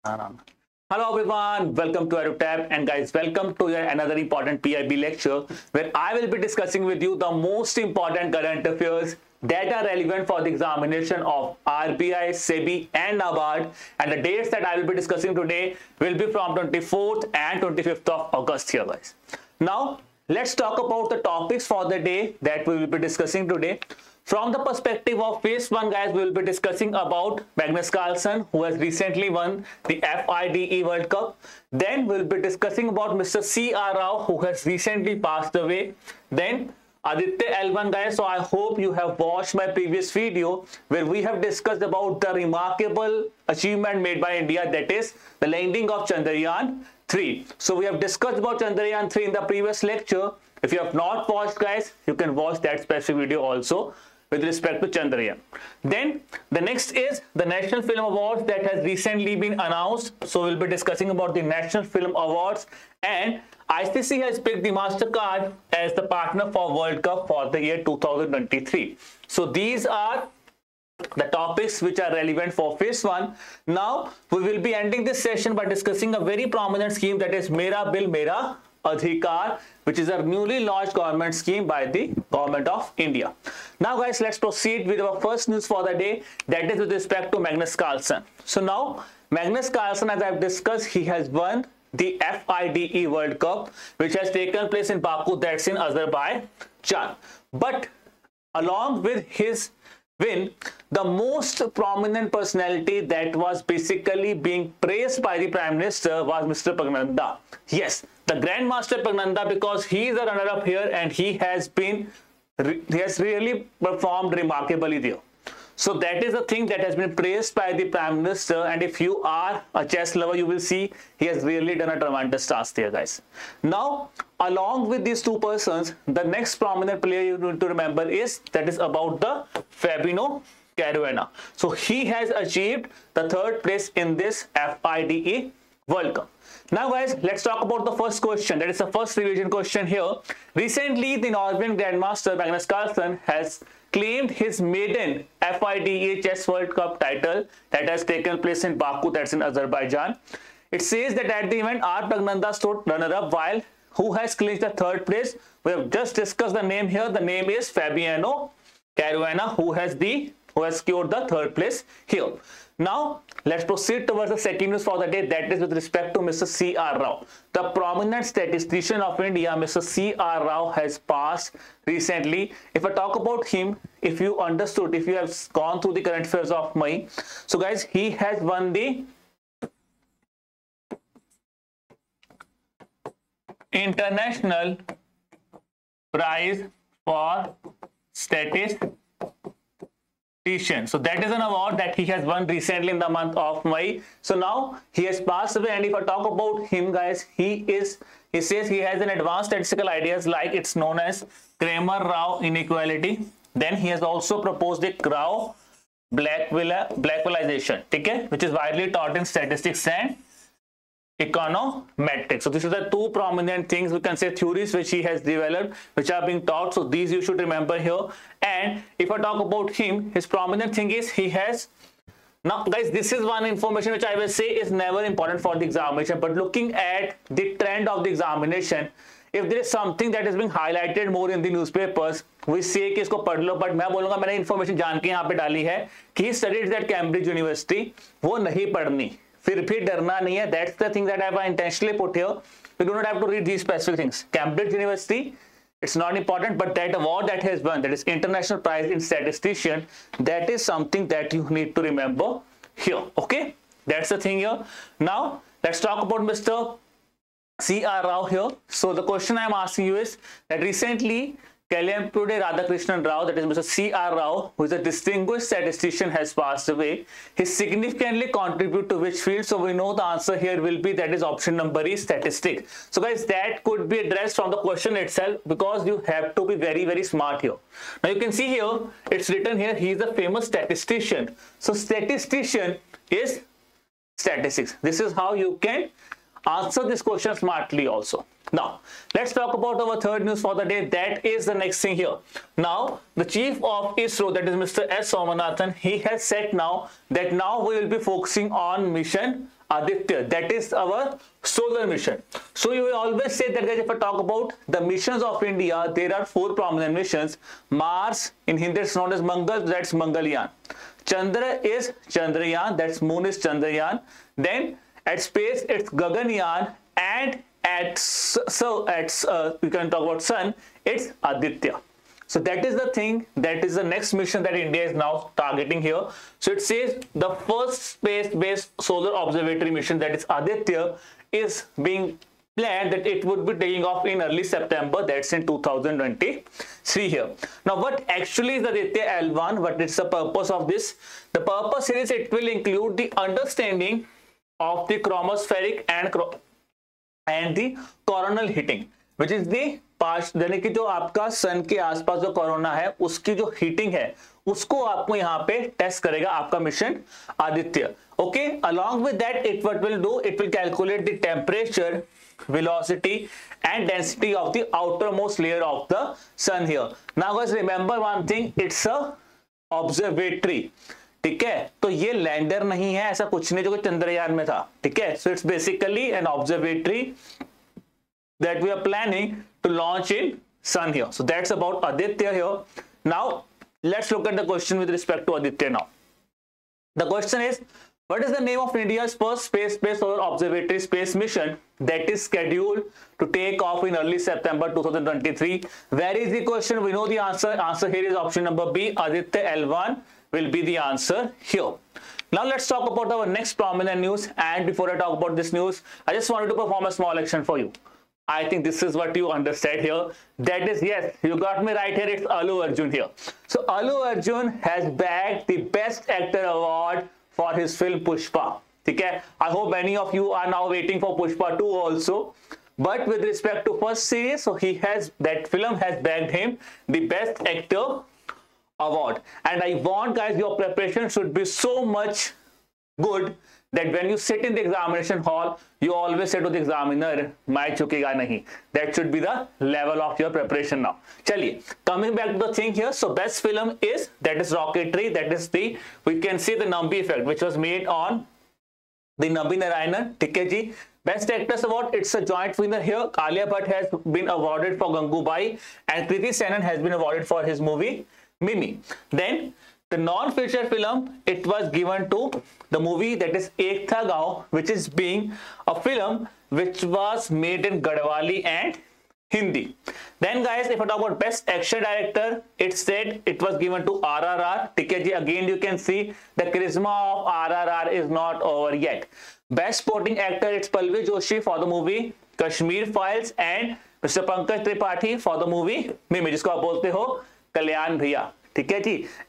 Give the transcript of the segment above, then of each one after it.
Anand. Hello everyone, welcome to EduTab, and guys, welcome to yet another important PIB lecture where I will be discussing with you the most important current affairs that are relevant for the examination of RBI, SEBI and NABARD, and the dates that I will be discussing today will be from 24th and 25th of August here guys. Now let's talk about the topics for the day that we will be discussing today. From the perspective of phase 1 guys, we will be discussing about Magnus Carlsen, who has recently won the FIDE World Cup. Then we will be discussing about Mr. C.R. Rao, who has recently passed away. Then Aditya L1 guys, so I hope you have watched my previous video where we have discussed about the remarkable achievement made by India, that is the landing of Chandrayaan 3. So we have discussed about Chandrayaan 3 in the previous lecture. If you have not watched guys, you can watch that specific video also with respect to Chandrayaan. Then the next is the National Film Awards that has recently been announced. So we'll be discussing about the National Film Awards, and ICC has picked the MasterCard as the partner for World Cup for the year 2023. So these are the topics which are relevant for phase 1. Now we will be ending this session by discussing a very prominent scheme, that is Mera Bill Mera Adhikar, which is a newly launched government scheme by the government of India. Now guys, let's proceed with our first news for the day, that is with respect to Magnus Carlsen. So now Magnus Carlsen, as I've discussed, he has won the FIDE World Cup, which has taken place in Baku, that's in Azerbaijan. But along with his win, the most prominent personality that was basically being praised by the Prime Minister was Mr. Pragnanda. Yes, the Grandmaster Pragnanda, because he is a runner-up here and he has really performed remarkably there. So that is a thing that has been praised by the Prime Minister, and if you are a chess lover, you will see he has really done a tremendous task there guys. Now along with these two persons, the next prominent player you need to remember is about the Fabio Caruana. So he has achieved the 3rd place in this FIDE World Cup. Now guys, let's talk about the first question, that is the first revision question here. Recently the Norwegian Grandmaster Magnus Carlsen has claimed his maiden FIDE Chess World Cup title that has taken place in Baku, that's in Azerbaijan. It says that at the event R. Pragnanda stood runner-up, while who has clinched the 3rd place? We have just discussed the name here. The name is Fabiano Caruana, who has secured the 3rd place here. Now let's proceed towards the second news for the day, that is with respect to Mr. C.R. Rao. The prominent statistician of India, Mr. C.R. Rao, has passed recently. If I talk about him, if you have gone through the current affairs of May, so guys, he has won the International Prize for Statistician. So that is an award that he has won recently in the month of May. So now he has passed away, and if I talk about him guys, he says he has an advanced statistical ideas, like it's known as Kramer-Rao inequality. Then he has also proposed the Rao-Blackwellization, okay, which is widely taught in statistics and econometrics. So these are the two prominent things, we can say theories, which he has developed, which are being taught. So these you should remember here. And if I talk about him, his prominent thing is he has, now guys, this is one information which I will say is never important for the examination, but looking at the trend of the examination, if there is something that is being highlighted more in the newspapers, we say कि इसको पढ़ लो, but मैं बोलूंगा मैंने information जान के यहाँ पे डाली है कि he studied at Cambridge University, वो नहीं पढ़नी, फिर भी डरना नहीं है. That's the thing that I have intentionally put here. We do not have to read these specific things. Cambridge University, it's not important, but that award that has won, that is International Prize in Statistician, that is something that you need to remember here. Okay, that's the thing here. Now let's talk about Mr. C.R. Rao here. So the question I am asking you is that recently Kallampude Radhakrishnan Rao, that is Mr. C.R. Rao, who is a distinguished statistician, has passed away. He significantly contributed to which field? So we know the answer here will be, that is option number is statistics. So guys, that could be addressed from the question itself, because you have to be very, very smart here. Now you can see here, it's written here, he is a famous statistician. So statistician is statistics. This is how you can answer this question smartly also. Now let's talk about our third news for the day. That is the next thing here. Now the chief of ISRO, that is Mr. S. Somanathan, he has said now that now we will be focusing on mission Aditya. That is our solar mission. So you will always say that, guys, if I talk about the missions of India, there are 4 prominent missions. Mars, in Hindi it's known as Mangal, that's Mangalyaan. Chandra is Chandrayaan, that's moon is Chandrayaan. Then at space it's Gaganyaan, and we can talk about sun, it's Aditya. So that is the thing, that is the next mission that India is now targeting here. So it says the first space-based solar observatory mission, that is Aditya, is being planned that it would be taking off in early September, that's in 2023 here. Now what actually is Aditya L1, what is the purpose of this? The purpose is it will include the understanding of the chromospheric and the coronal heating, which is the पास, यानी कि जो आपका सन के आसपास जो corona है उसकी जो हीटिंग है उसको आपको यहाँ पे टेस्ट करेगा आपका mission Aditya. Okay, along with that it what will do, it will calculate the temperature, velocity and density of the outermost layer of the sun here. Now guys remember one thing, it's a observatory. ठीक है, तो ये lander नहीं है, ऐसा कुछ नहीं जो कि चंद्रयान में था. ठीक है, so it's basically an observatory that we are planning to launch in sun here. So that's about Aditya here. Now let's look at the question with respect to Aditya now. The question is, what is the name of India's first space-based solar observatory space mission that is scheduled to take off in early September 2023? Where is the question? We know the answer. Answer here is option number B. Aditya L1 will be the answer here. Now let's talk about our next prominent news. And before I talk about this news, I just wanted to perform a small action for you. I think this is what you understand here. That is, yes, you got me right here. It's Allu Arjun here. So Allu Arjun has bagged the Best Actor award for his film Pushpa. Okay? I hope many of you are now waiting for Pushpa 2 also. But with respect to first series, so that film has bagged him the Best Actor award. And I want, guys, your preparation should be so much good that when you sit in the examination hall, you always say to the examiner, "Main chukega nahi." That should be the level of your preparation now. Chaliye, coming back to the thing here. So best film is, that is Rocketry. That is we can see the Nambi effect, which was made on the Nambi Narayanan. Okay, ji. Best Actress Award, it's a joint winner here. Alia Bhatt has been awarded for Gangubai and Kriti Sanon has been awarded for his movie Mimi. Then the non-feature film, it was given to the movie that is Ek Tha Gaon, which is being a film which was made in Gadwali and Hindi. Then guys, if I talk about Best Action Director, it said it was given to RRR. Again, you can see the charisma of RRR is not over yet. Best Supporting Actor, it's Palvi Joshi for the movie Kashmir Files and Mr. Pankaj Tripathi for the movie Mimi, जिसको आप बोलते हो कल्याण भैया.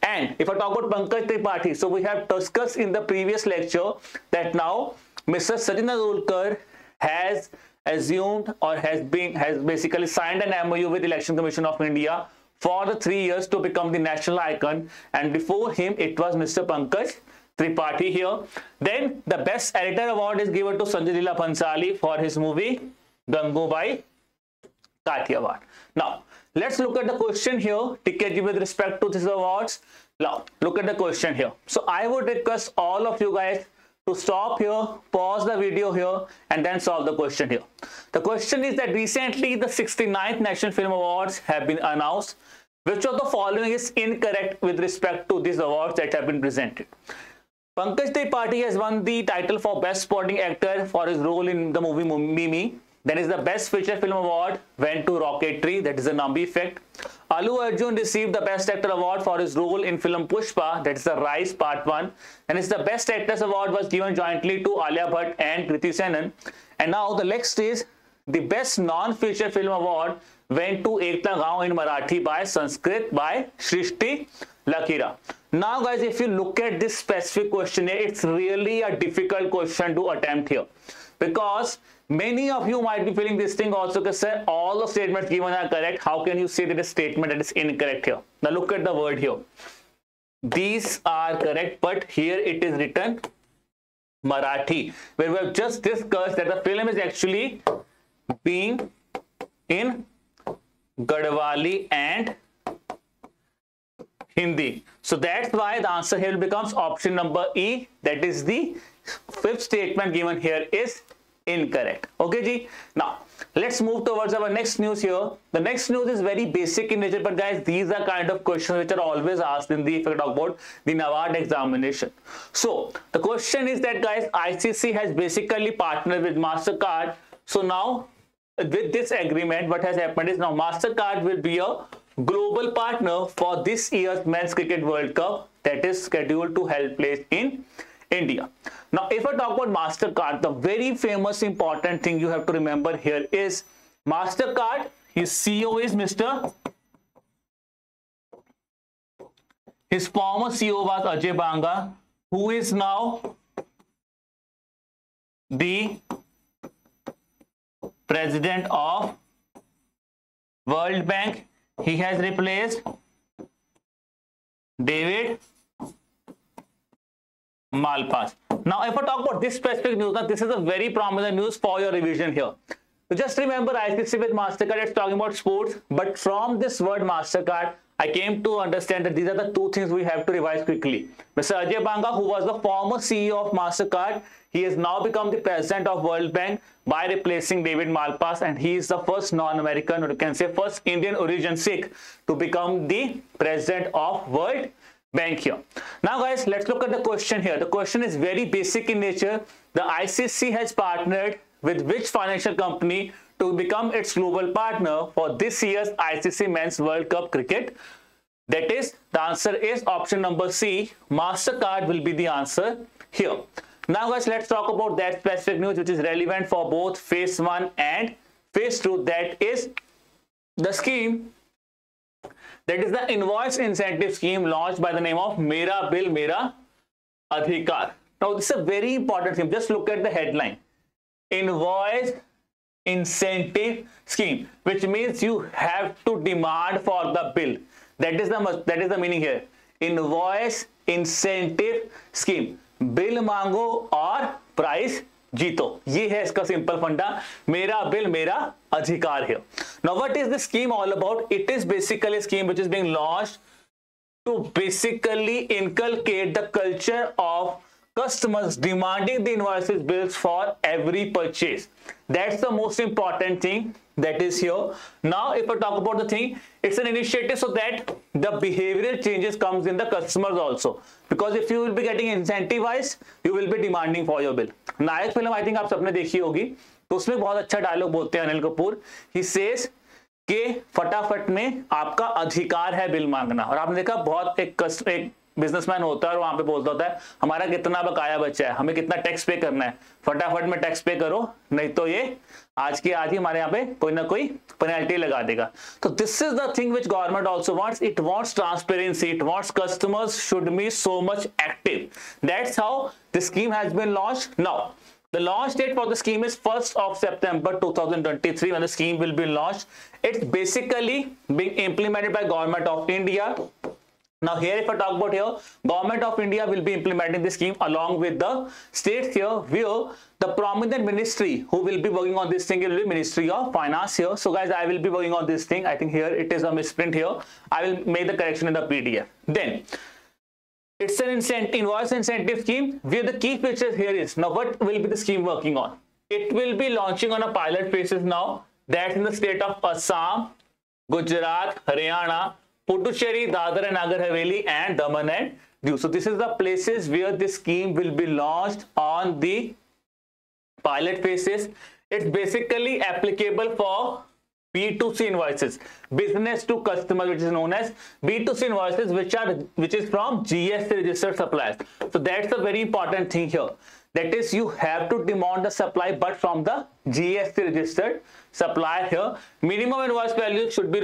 And if I talk about Pankaj Tripathi, so we have discussed in the previous lecture that now Mr. Sachin Tendulkar has assumed or has basically signed an MOU with Election Commission of India for the 3 years to become the national icon, and before him it was Mr. Pankaj Tripathi here. Then the Best Editor Award is given to Sanjay Leela Bhansali for his movie Gangubai Kathiawad. Now let's look at the question here, TKG, with respect to these awards. Now look at the question here. So I would request all of you guys to stop here, pause the video here, and then solve the question here. The question is that recently the 69th National Film Awards have been announced. Which of the following is incorrect with respect to these awards that have been presented? Pankaj Tripathi has won the title for Best Supporting Actor for his role in the movie Mimi. Then is the Best Feature Film Award went to Rocketry, that is the Nambi Effect. Allu Arjun received the Best Actor Award for his role in film Pushpa, that is the Rise Part 1. And the Best Actress Award was given jointly to Alia Bhatt and Kriti Sanon. And now the next is the Best Non-Feature Film Award went to Ek Tha Gaon in Marathi by Sanskrit by Shrishti Lakira. Now guys, if you look at this specific question here, it's really a difficult question to attempt here, because many of you might be feeling this thing also, because sir, all the statements given are correct. How can you say that a statement that is incorrect here? Now look at the word here. These are correct, but here it is written Marathi, where we have just discussed that the film is actually being in Gadwali and Hindi. So that's why the answer here becomes option number E, that is the fifth statement given here is incorrect. Okay ji. Now let's move towards our next news here. The next news is very basic in nature, but guys, these are kind of questions which are always asked in the, if we talk about the NABARD examination. So the question is that, guys, ICC has basically partnered with MasterCard. So now with this agreement, what has happened is now MasterCard will be a global partner for this year's Men's Cricket World Cup that is scheduled to help place in India. Now, if I talk about MasterCard, the very famous important thing you have to remember here is MasterCard, his CEO is his former CEO was Ajay Banga, who is now the president of World Bank. He has replaced David Malpass. Now, if I talk about this specific news, now this is a very prominent news for your revision here. So just remember, ICC with MasterCard, it's talking about sports, but from this word MasterCard, I came to understand that these are the two things we have to revise quickly. Mr. Ajay Banga, who was the former CEO of MasterCard, he has now become the president of World Bank by replacing David Malpass, and he is the first non-American, or you can say first Indian origin Sikh to become the president of World Bank here. Now guys, let's look at the question here. The question is very basic in nature. The ICC has partnered with which financial company to become its global partner for this year's ICC Men's World Cup Cricket? That is, the answer is option number C. MasterCard will be the answer here. Now guys, let's talk about that specific news which is relevant for both phase 1 and phase 2. That is the scheme, that is the invoice incentive scheme launched by the name of Mera Bill Mera Adhikar. Now this is a very important thing. Just look at the headline. Invoice incentive scheme, which means you have to demand for the bill. That is the meaning here. Invoice incentive scheme. Bill मांगो और price जीतो, ये है इसका simple फंडा. मेरा bill मेरा अधिकार है. Now what is the scheme all about? It is basically a scheme which is being launched to basically inculcate the culture of customers demanding the invoices bills for every purchase. That's the most important thing that is here. Now if I talk about the thing, it's an initiative so that the behavioral changes comes in the customers also, because if you will be getting incentivized, you will be demanding for your bill. Nayak film I think आप सबने देखी होगी, तो उसमें बहुत अच्छा dialogue बोलते हैं अनिल कपूर. ही सेज कि फटाफट में आपका अधिकार है बिल मांगना. और आपने देखा बहुत एक बिजनेसमैन होता है और वहां पे बोलता होता है हमारा कितना बकाया बचा है, हमें कितना टैक्स पे करना है, फटाफट में टैक्स पे करो, नहीं तो ये आज की आज ही हमारे यहाँ पे कोई ना कोई पेनल्टी लगा देगा. तो this is the thing which government also wants. It wants transparency, it wants customers should be so much active. That's how the scheme has been launched. Now the launch date for the scheme is 1st of September 2023 when the scheme will be launched. It's basically being implemented by Government of India. Now here if I talk about here, Government of India will be implementing this scheme along with the states here, where the prominent ministry who will be working on this thing will be Ministry of Finance here. So guys, I will be working on this thing. I think here it is a misprint here. I will make the correction in the PDF. Then it's an invoice incentive scheme where the key features here is, now what will be the scheme working on? It will be launching on a pilot basis now. That's in the state of Assam, Gujarat, Haryana, Puducherry, Dadra and Nagar Haveli, and Daman and Diu. So this is the places where this scheme will be launched on the pilot basis. It's basically applicable for B2C invoices, business to customer, which is known as B2C invoices, which is from GST registered suppliers. So that's a very important thing here. That is, you have to demand the supply, but from the GST registered supplier here. Minimum invoice value should be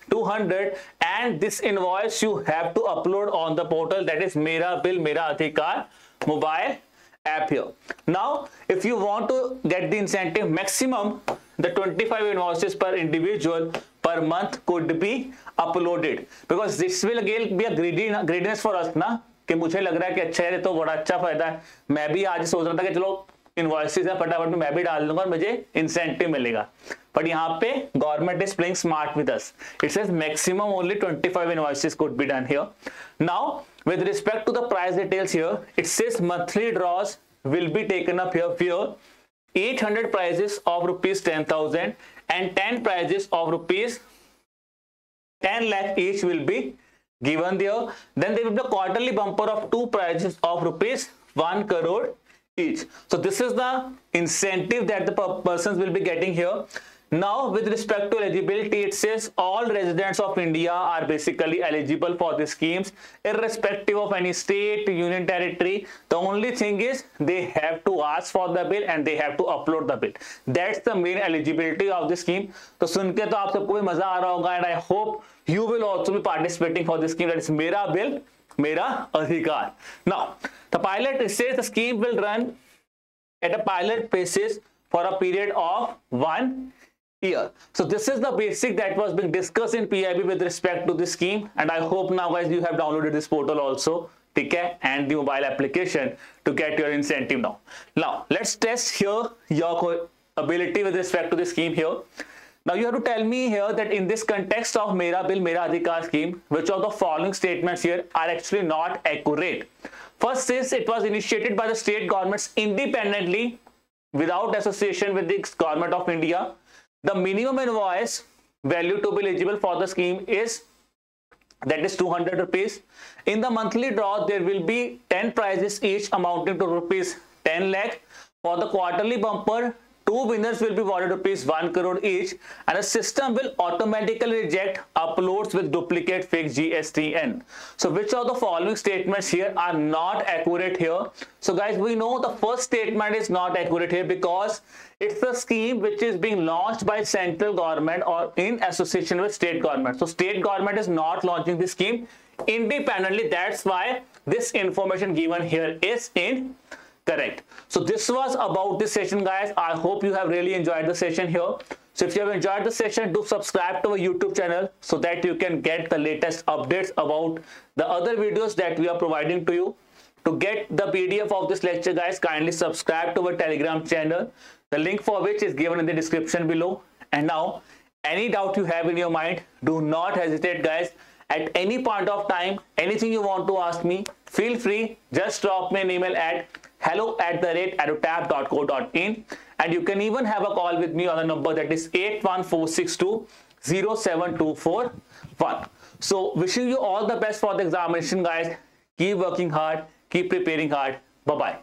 ₹200, and this invoice you have to upload on the portal, that is Mera Bill Mera Adhikar mobile app here. Now, if you want to get the incentive maximum, the 25 invoices per individual per month could be uploaded, because this will again be a greediness for us ना, कि मुझे लग रहा है कि अच्छा है तो बड़ा अच्छा फायदा है, मैं भी आज सोच रहा था कि चलो इनवॉइसेस है फटाफट में मैं भी डाल दूंगा और मुझे इंसेंटिव मिलेगा. बट यहाँ पे government is playing smart with us. It says maximum only 25 invoices could be done here. Now with respect to the price details here, it says monthly draws will be taken up here. Here 800 prizes of rupees 10,000 and 10 prizes of rupees 10 lakh each will be given there. Then there will be a quarterly bumper of 2 prizes of rupees 1 crore each. So this is the incentive that the persons will be getting here. Now with respect to eligibility, it says all residents of India are basically eligible for these schemes irrespective of any state, union territory. The only thing is they have to ask for the bill and they have to upload the bill. That's the main eligibility of the scheme. तो सुन के तो आप सबको भी मजा आ रहा होगा, and I hope you will also be participating for this scheme, that is मेरा bill मेरा अधिकार. Now the pilot, it says the scheme will run at a pilot basis for a period of 1 year. So this is the basic that was being discussed in PIB with respect to this scheme, and I hope now guys you have downloaded this portal also, okay, and the mobile application to get your incentive now. Now let's test here your ability with respect to the scheme here. Now you have to tell me here that in this context of Mera Bill Mera Adhikar scheme, which of the following statements here are actually not accurate. First, since it was initiated by the state governments independently without association with the government of India, the minimum invoice value to be eligible for the scheme is, that is 200 rupees. In the monthly draw, there will be 10 prizes each amounting to rupees 10 lakh. For the quarterly bumper, 2 winners will be awarded rupees 1 crore each, and a system will automatically reject uploads with duplicate fake GSTN. So which of the following statements here are not accurate here? So guys, we know the first statement is not accurate here because it's a scheme which is being launched by central government or in association with state government. So state government is not launching this scheme independently. That's why this information given here is incorrect. So this was about this session, guys. I hope you have really enjoyed the session here. So if you have enjoyed the session, do subscribe to our YouTube channel so that you can get the latest updates about the other videos that we are providing to you. To get the PDF of this lecture, guys, kindly subscribe to our Telegram channel, the link for which is given in the description below. And now, any doubt you have in your mind, do not hesitate, guys. At any point of time, anything you want to ask me, feel free, just drop me an email at hello@edutap.co.in, and you can even have a call with me on the number that is 81462072441. So wishing you all the best for the examination, guys. Keep working hard, keep preparing hard. Bye-bye.